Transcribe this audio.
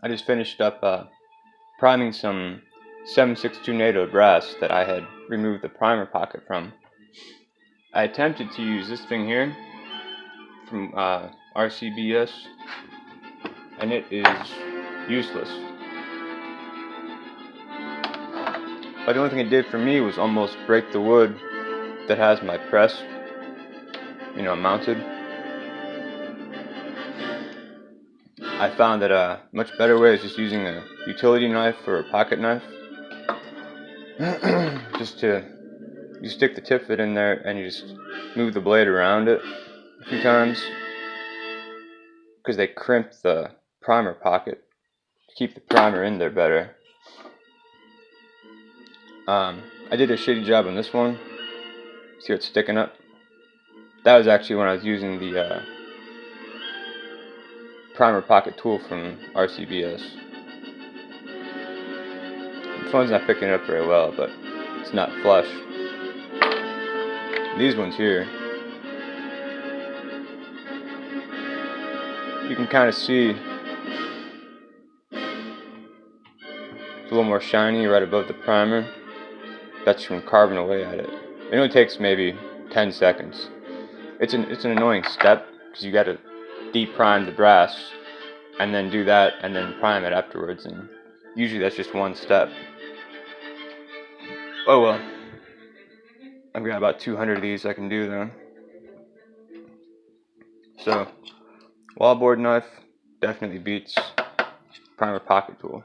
I just finished up priming some 762 NATO brass that I had removed the primer pocket from. I attempted to use this thing here from RCBS, and it is useless. But the only thing it did for me was almost break the wood that has my press, mounted. I found that a much better way is just using a utility knife or a pocket knife. You stick the tip of it in there and you just move the blade around it a few times, because they crimp the primer pocket to keep the primer in there better. I did a shitty job on this one. See it's sticking up? That was actually when I was using the primer pocket tool from RCBS. The phone's not picking it up very well, but it's not flush. These ones here, you can kind of see it's a little more shiny right above the primer. That's from carving away at it. It only takes maybe 10 seconds. It's an annoying step because you got to deprime the brass and then do that and then prime it afterwards, and usually that's just one step. Oh well, I've got about 200 of these I can do though. So wallboard knife definitely beats primer pocket tool.